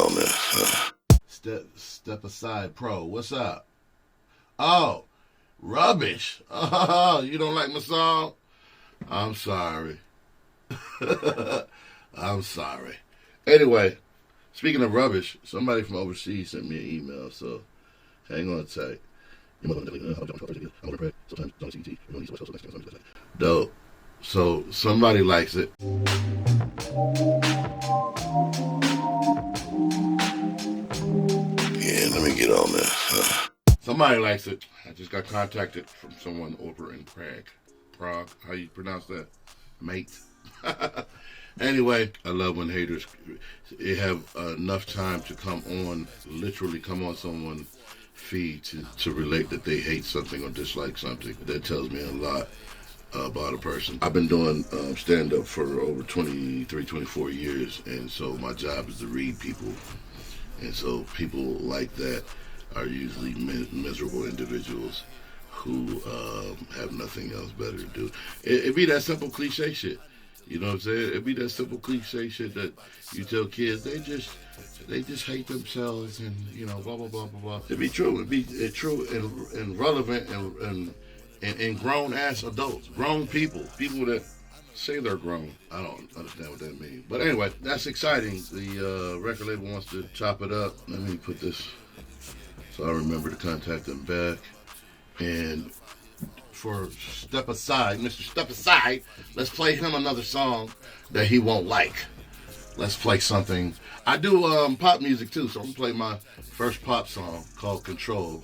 on this. Step aside, pro. What's up? Oh, rubbish. Oh, you don't like my song? I'm sorry. I'm sorry. Anyway, speaking of rubbish, somebody from overseas sent me an email, so hang on tight. Dope. So somebody likes it. Yeah, let me get on this. Somebody likes it. I just got contacted from someone over in Prague. Prague, how you pronounce that? Mate. Anyway, I love when haters have enough time to literally come on someone's feed to relate that they hate something or dislike something. That tells me a lot about a person. I've been doing stand-up for over 23, 24 years, and so my job is to read people. And so people like that are usually miserable individuals who have nothing else better to do. It be that simple cliche shit. You know what I'm saying? It be that simple cliche shit that you tell kids they just hate themselves and blah blah blah blah blah. It be true. It be true and relevant and grown ass adults, grown people that say they're grown. I don't understand what that means. But anyway, that's exciting. The record label wants to chop it up. Let me put this so I remember to contact them back. And for Step Aside, Mr. Step Aside, let's play him another song that he won't like. Let's play something. I do pop music too, so I'm gonna play my first pop song called Control.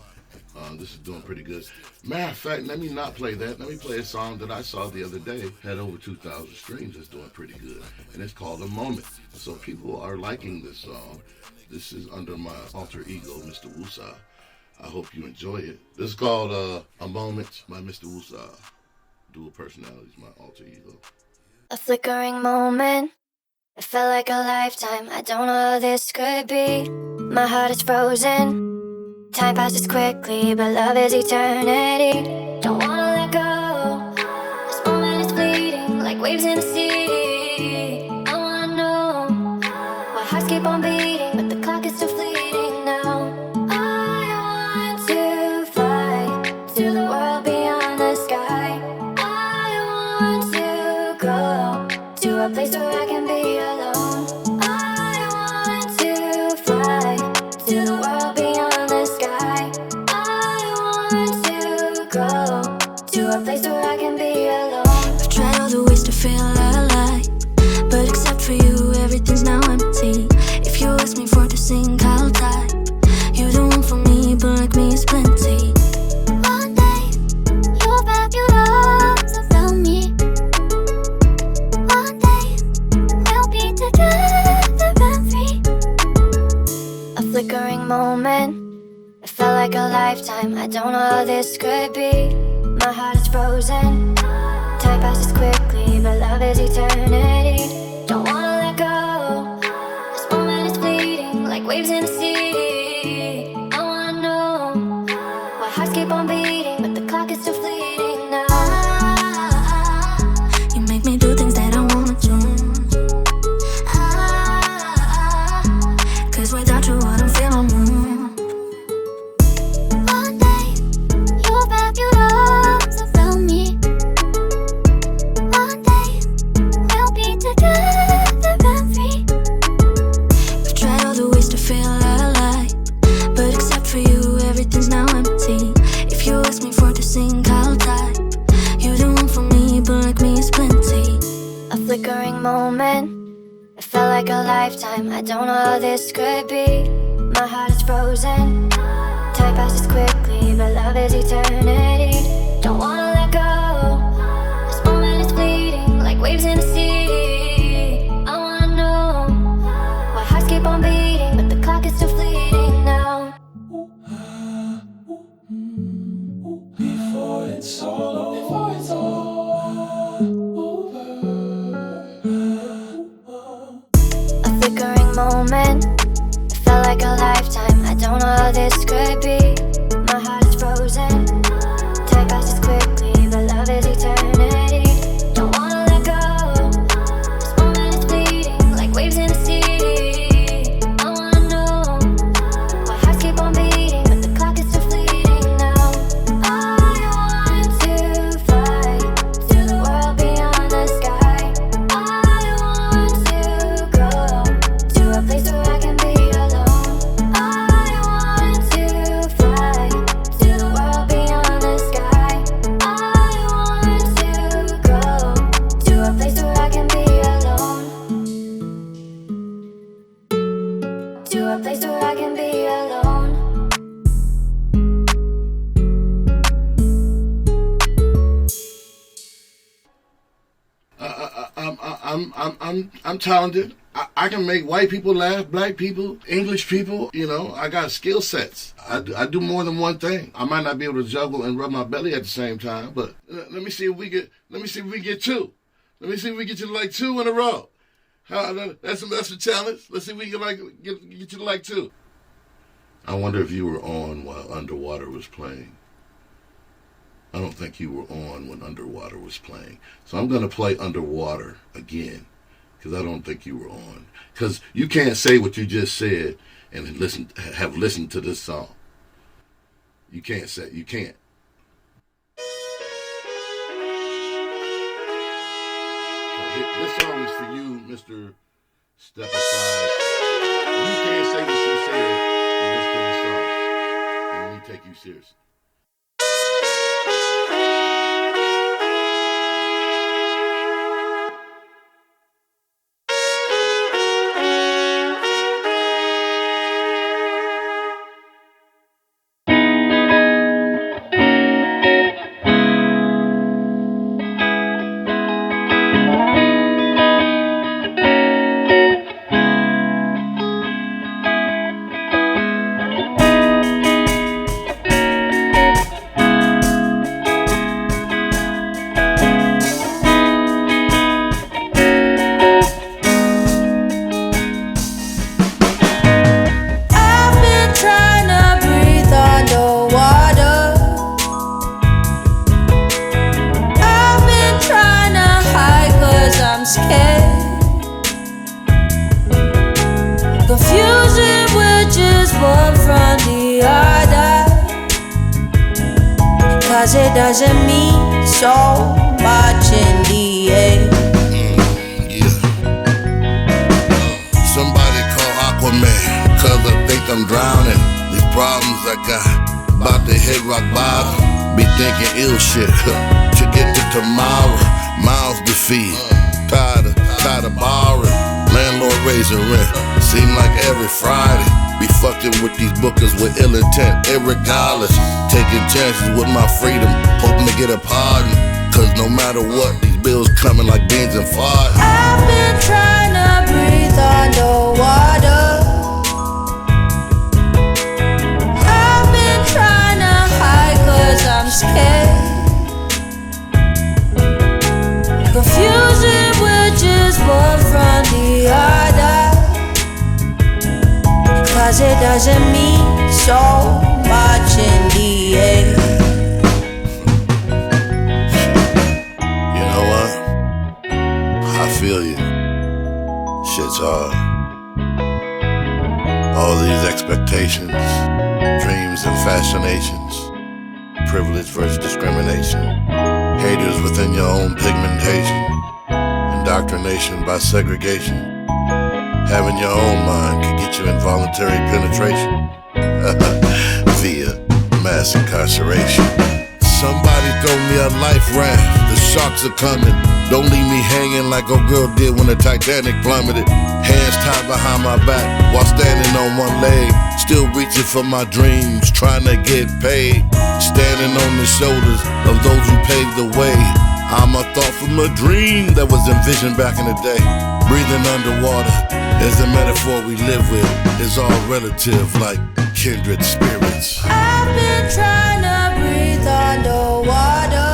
This is doing pretty good. Matter of fact, let me not play that. Let me play a song that I saw the other day. Had over 2,000 streams. It's doing pretty good. And it's called A Moment. So people are liking this song. This is under my alter ego, Mr. Woosaa. I hope you enjoy it. This is called A Moment by Mr. Woosaa. Dual personalities, my alter ego. A flickering moment. It felt like a lifetime. I don't know how this could be. My heart is frozen. Time passes quickly, but love is eternity. Don't wanna let go. This moment is fleeting, like waves in the sea. I wanna know why hearts keep on beating, but the clock is still fleeting now. I want to fly to the world beyond the sky. I want to go to a place where I can be alone. I want to fly to the world beyond the sky. I want to go to a place where I can be alone. I've tried all the ways to feel alive, but except for you, everything's now empty. If you ask me for to sing, I'll die. You're the one for me, but like me is plenty. One day, you'll wrap your arms around me. One day, we'll be together and free. A flickering moment. It felt like a lifetime. I don't know how this could be. My heart is frozen. Time passes quickly, but love is eternity. Don't wanna let go. This moment is fleeting, like waves in the sea. I wanna know why hearts keep on beating, but the clock is still fleeting now. You make me do things that I wanna do. Cause without you, I don't feel no more. One day, you'll wrap your arms around me. One day, we'll be together and free. We've tried all the ways to feel alive, but except for you, everything's now empty. If you ask me for to sing, I'll die. You're the one for me, but like me is plenty. A flickering moment. It felt like a lifetime. I don't know how this could be. My heart is frozen. Time passes quickly, but love is eternity. Don't wanna let go. This moment is fleeting, like waves in the sea. I wanna know why hearts keep on beating, but the clock is still fleeting now. Before it's all over. A flickering moment. It felt like a lifetime. I don't know how this could be. My heart is frozen. Time passes quickly, but love is eternity. Don't wanna let go. This moment is fleeting, like waves in the sea. I wanna know I'm talented. I can make white people laugh, black people, English people. You know, I got skill sets. I do more than one thing. I might not be able to juggle and rub my belly at the same time, but let me see if we get two. Let me see if we get you to like two in a row. That's a challenge. Let's see if we can get you to like two. I wonder if you were on while Underwater was playing. I don't think you were on when Underwater was playing. So I'm going to play Underwater again, because I don't think you were on. Because you can't say what you just said and have listened to this song. You can't. This song is for you, Mr. Step Aside. You can't say what you said and listen to the song. And we take you seriously. Cause it doesn't mean so much in the end. Yeah. Somebody call Aquaman, cause I think I'm drowning. These problems I got, about to hit rock bottom. Be thinking ill shit, to get to tomorrow. Miles to feed, tired of borrowing. Landlord raising rent, seem like every Friday. Be fucking with these bookers with ill intent, irregardless. Taking chances with my freedom, hoping to get a pardon. Cause no matter what, these bills coming like beans and fart. I've been trying to breathe underwater. I've been trying to hide cause I'm scared. Confusing with just one from the other. Cause it doesn't mean so much in the end. You know what? I feel you. Shit's hard. All these expectations, dreams and fascinations, privilege versus discrimination, haters within your own pigmentation, indoctrination by segregation. Having your own mind could get you involuntary penetration via mass incarceration. Somebody throw me a life raft, the sharks are coming. Don't leave me hanging like a girl did when the Titanic plummeted. Hands tied behind my back while standing on one leg. Still reaching for my dreams, trying to get paid. Standing on the shoulders of those who paved the way. I'm a thought from a dream that was envisioned back in the day. Breathing underwater is a metaphor we live with. It's all relative like kindred spirits. I've been trying to breathe underwater.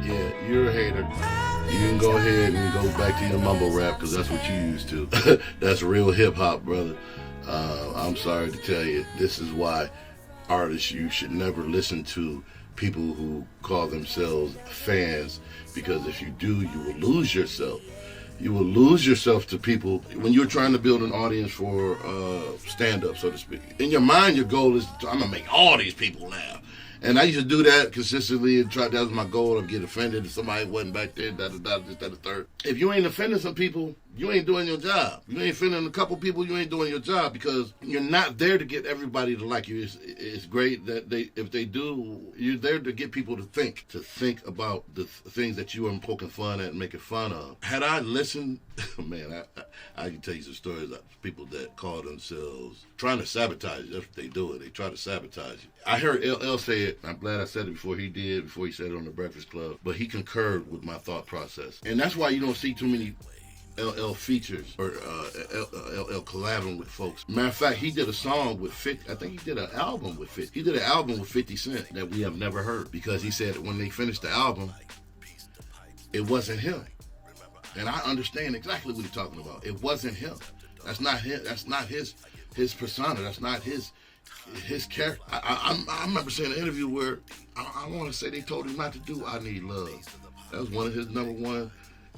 Yeah, you're a hater. You can go ahead and go back to your mumble rap because that's what you used to. That's real hip hop, brother. I'm sorry to tell you, this is why artists, you should never listen to people who call themselves fans, because if you do, you will lose yourself. You will lose yourself to people when you're trying to build an audience for stand-up, so to speak. In your mind, your goal is, I'm gonna make all these people laugh. And I used to do that consistently and that was my goal. I'd get offended if somebody wasn't back there, this, that, the third. If you ain't offending some people, you ain't doing your job. You ain't offending a couple people, you ain't doing your job, because you're not there to get everybody to like you. It's great that if they do, you're there to get people to think about the things that you are poking fun at and making fun of. Had I listened, man, I can tell you some stories of people that call themselves trying to sabotage you. That's what they do. They try to sabotage you. I heard LL say it. I'm glad I said it before he said it on the Breakfast Club. But he concurred with my thought process. And that's why you don't see too many LL features or LL collabing with folks. Matter of fact, he did a song with 50. I think he did an album with 50. He did an album with 50 Cent that we have never heard, because he said that when they finished the album, it wasn't him. And I understand exactly what he's talking about. It wasn't him. That's not him. That's not his persona. That's not his character. I remember seeing an interview where I want to say they told him not to do "I Need Love." That was one of his #1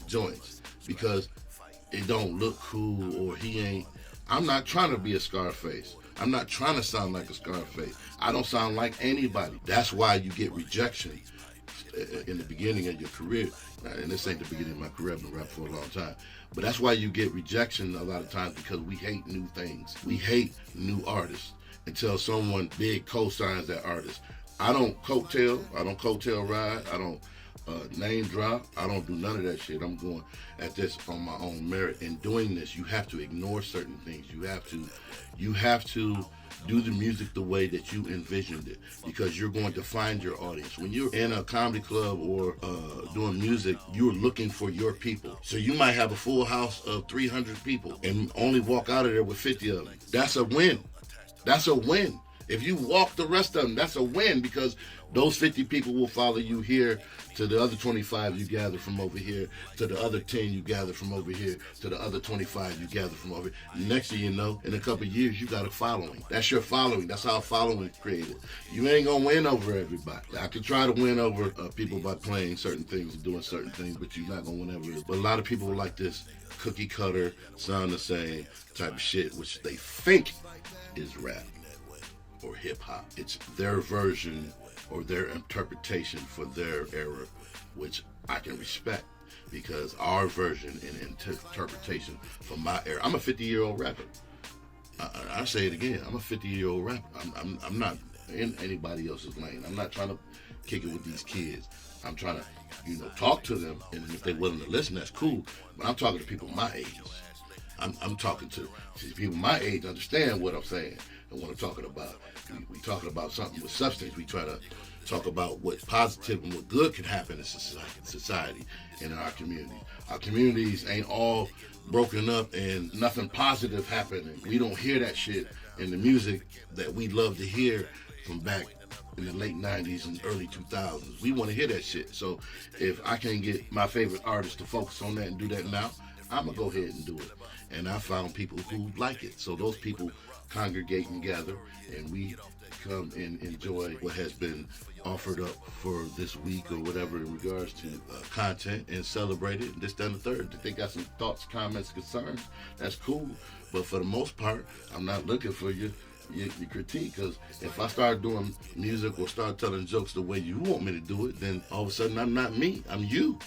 joints, because it don't look cool, or he ain't. I'm not trying to be a Scarface. I'm not trying to sound like a Scarface. I don't sound like anybody. That's why you get rejection in the beginning of your career. And this ain't the beginning of my career. I've been rapping for a long time. But that's why you get rejection a lot of times, because we hate new things. We hate new artists until someone big co-signs that artist. I don't coattail ride. I don't name drop. I don't do none of that shit. I'm going at this on my own merit. In doing this, you have to ignore certain things. You have to do the music the way that you envisioned it, because you're going to find your audience. When you're in a comedy club or doing music, you're looking for your people. So you might have a full house of 300 people and only walk out of there with 50 of them. That's a win. That's a win. If you walk the rest of them, that's a win, because those 50 people will follow you here, to the other 25 you gather from over here, to the other 10 you gather from over here, to the other 25 you gather from over here. Next thing you know, in a couple of years, you got a following. That's your following. That's how a following is created. You ain't going to win over everybody. I could try to win over people by playing certain things and doing certain things, but you're not going to win over it. But a lot of people like this cookie cutter, sound the same type of shit, which they think is rap or hip hop. It's their version or their interpretation for their era, which I can respect, because our version and interpretation for my era. I'm a 50-year-old rapper. I say it again. I'm a 50-year-old rapper. I'm not in anybody else's lane. I'm not trying to kick it with these kids. I'm trying to, talk to them, and if they're willing to listen, that's cool. But I'm talking to people my age. I'm talking to people my age understand what I'm saying and what I'm talking about. We talking about something with substance. We try to talk about what positive and what good can happen in society and in our community. Our communities ain't all broken up and nothing positive happening. We don't hear that shit in the music that we love to hear from back in the late 90s and early 2000s. We want to hear that shit. So if I can get my favorite artists to focus on that and do that now, I'm going to go ahead and do it. And I found people who like it. So those people congregate and gather, and we come and enjoy what has been offered up for this week or whatever in regards to content, and celebrate it. And this, that, and the third. If they got some thoughts, comments, concerns, that's cool. But for the most part, I'm not looking for your critique, because if I start doing music or start telling jokes the way you want me to do it, then all of a sudden I'm not me, I'm you.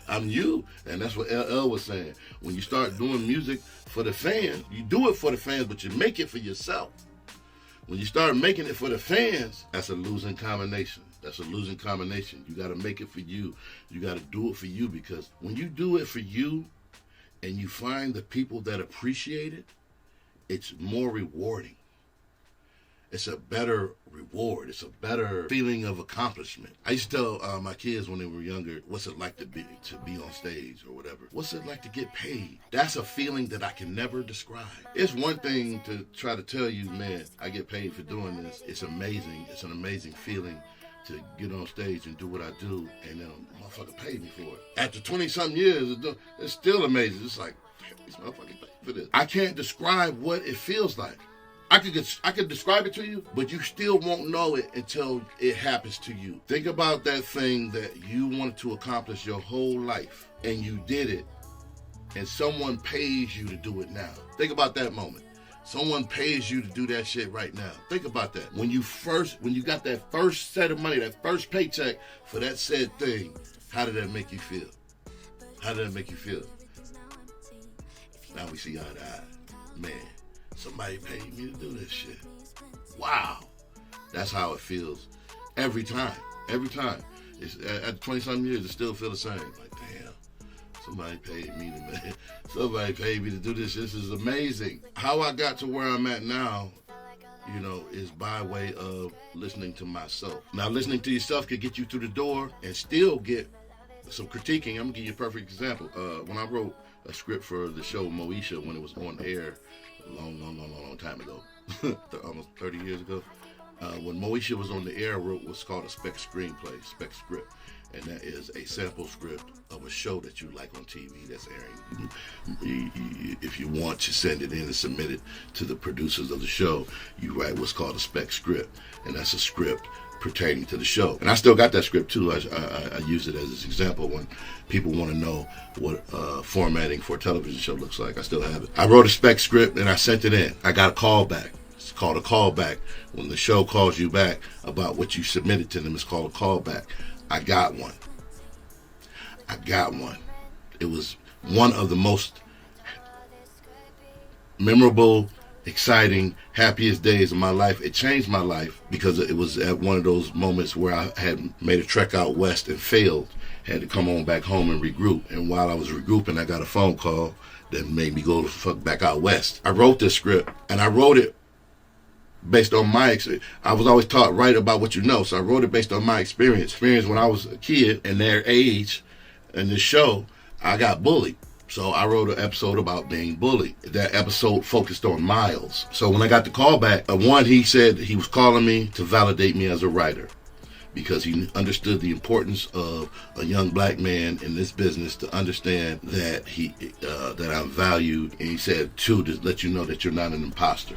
I'm you. And that's what LL was saying. When you start doing music for the fans, you do it for the fans, but you make it for yourself. When you start making it for the fans, that's a losing combination. That's a losing combination. You got to make it for you. You got to do it for you, because when you do it for you and you find the people that appreciate it, it's more rewarding. It's a better reward. It's a better feeling of accomplishment. I used to tell my kids when they were younger, what's it like to be on stage or whatever? What's it like to get paid? That's a feeling that I can never describe. It's one thing to try to tell you, man, I get paid for doing this. It's amazing. It's an amazing feeling to get on stage and do what I do, and then a motherfucker paid me for it. After 20-something years, it's still amazing. It's like, damn, these motherfuckers paid for this. I can't describe what it feels like. I could describe it to you, but you still won't know it until it happens to you. Think about that thing that you wanted to accomplish your whole life, and you did it, and someone pays you to do it now. Think about that moment. Someone pays you to do that shit right now. Think about that. When you got that first set of money, that first paycheck for that said thing, how did that make you feel? How did that make you feel? Now we see eye to eye. Man, somebody paid me to do this shit. Wow. That's how it feels every time. Every time. It's, at 20-something years, it still feels the same. Like, damn, somebody paid me to do this. This is amazing. How I got to where I'm at now, you know, is by way of listening to myself. Now, listening to yourself could get you through the door and still get some critiquing. I'm gonna give you a perfect example. When I wrote a script for the show Moesha, when it was on air a long time ago, almost 30 years ago, when Moesha was on the air, I wrote what's called a spec screenplay, spec script. And that is a sample script of a show that you like on TV that's airing. If you want to send it in and submit it to the producers of the show, you write what's called a spec script. And that's a script pertaining to the show. And I still got that script too. I use it as an example when people want to know what formatting for a television show looks like. I still have it. I wrote a spec script and I sent it in. I got a call back. It's called a callback. When the show calls you back about what you submitted to them, it's called a callback. I got one. It was one of the most memorable, exciting, happiest days of my life. It changed my life because it was at one of those moments where I had made a trek out west and failed. Had to come on back home and regroup. And while I was regrouping, I got a phone call that made me go the fuck back out west. I wrote this script, and I wrote it based on my experience. I was always taught write about what you know, so I wrote it based on my experience when I was a kid and their age. In this show, I got bullied, so I wrote an episode about being bullied. That episode focused on Miles. So when I got the call back, one, he said he was calling me to validate me as a writer because he understood the importance of a young black man in this business to understand that that I'm valued, and he said too to let you know that you're not an imposter.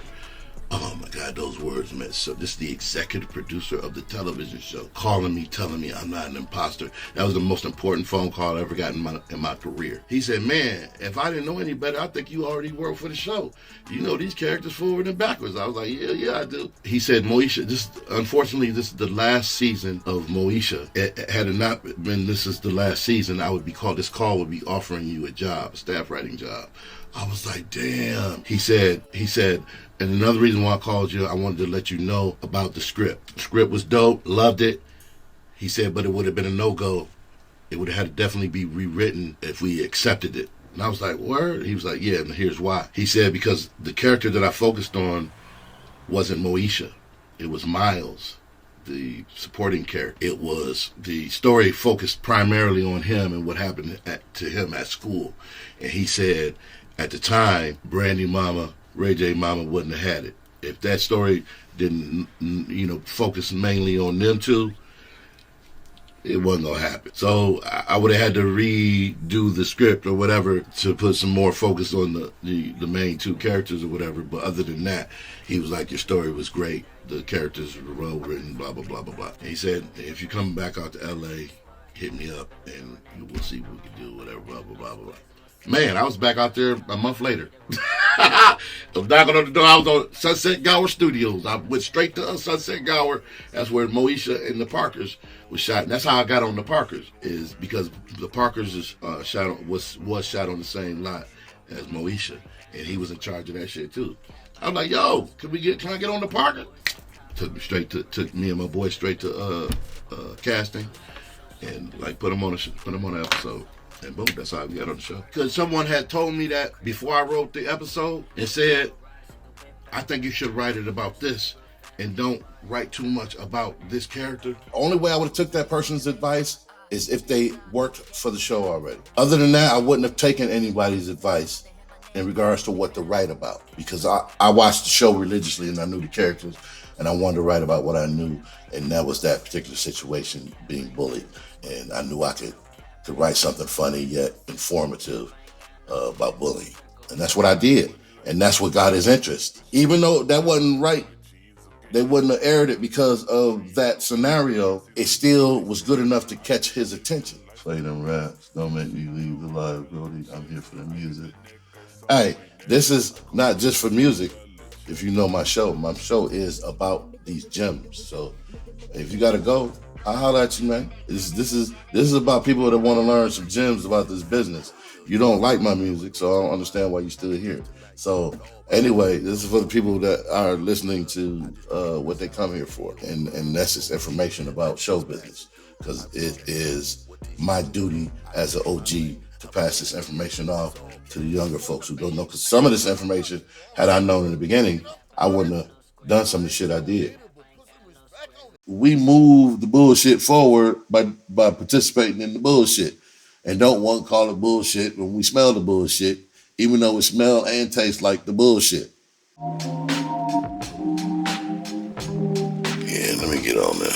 Oh my God, those words meant so. This is the executive producer of the television show calling me, telling me I'm not an imposter. That was the most important phone call I ever got in my career. He said, man, if I didn't know any better, I think you already worked for the show. You know these characters forward and backwards. I was like, yeah, I do. He said, Moesha, unfortunately, this is the last season of Moesha. Had it not been this is the last season, this call would be offering you a job, a staff writing job. I was like, damn. He said, and another reason why I called you, I wanted to let you know about the script. The script was dope, loved it. He said, but it would have been a no-go. It would have had to definitely be rewritten if we accepted it. And I was like, word? He was like, yeah, and here's why. He said, because the character that I focused on wasn't Moesha. It was Miles, the supporting character. It was, the story focused primarily on him and what happened to him at school. And he said, at the time, Brandy Mama, Ray J Mama wouldn't have had it. If that story didn't, focus mainly on them two, it wasn't going to happen. So I would have had to redo the script or whatever to put some more focus on the main two characters or whatever. But other than that, he was like, your story was great. The characters were well written, blah, blah, blah, blah, blah. And he said, if you come back out to L.A., hit me up and we'll see what we can do, whatever, blah, blah, blah, blah, blah. Man, I was back out there a month later. I was knocking on the door. I was on Sunset Gower Studios. I went straight to Sunset Gower. That's where Moesha and the Parkers was shot. And that's how I got on the Parkers, is because the Parkers was shot on the same lot as Moesha, and he was in charge of that shit too. I was like, yo, can I get on the Parkers? Took me and my boy straight to casting, and like put him on an episode. And boom, that's how we got on the show. Because someone had told me that before I wrote the episode and said, I think you should write it about this and don't write too much about this character. Only way I would have took that person's advice is if they worked for the show already. Other than that, I wouldn't have taken anybody's advice in regards to what to write about, because I watched the show religiously and I knew the characters and I wanted to write about what I knew, and that was that particular situation, being bullied. And I knew I could write something funny yet informative about bullying. And that's what I did. And that's what got his interest. Even though that wasn't right, they wouldn't have aired it because of that scenario, it still was good enough to catch his attention. Play them raps, don't make me leave the live, Brody. I'm here for the music. Hey, this is not just for music. If you know my show is about these gems. So if you gotta go, I'll holler at you, man. This is about people that want to learn some gems about this business. You don't like my music, so I don't understand why you still here. So anyway, this is for the people that are listening to what they come here for, and that's just information about show business, because it is my duty as an OG to pass this information off to the younger folks who don't know. Because some of this information, had I known in the beginning, I wouldn't have done some of the shit I did. We move the bullshit forward by participating in the bullshit, and don't want to call it bullshit when we smell the bullshit, even though it smell and tastes like the bullshit. Yeah, let me get on there.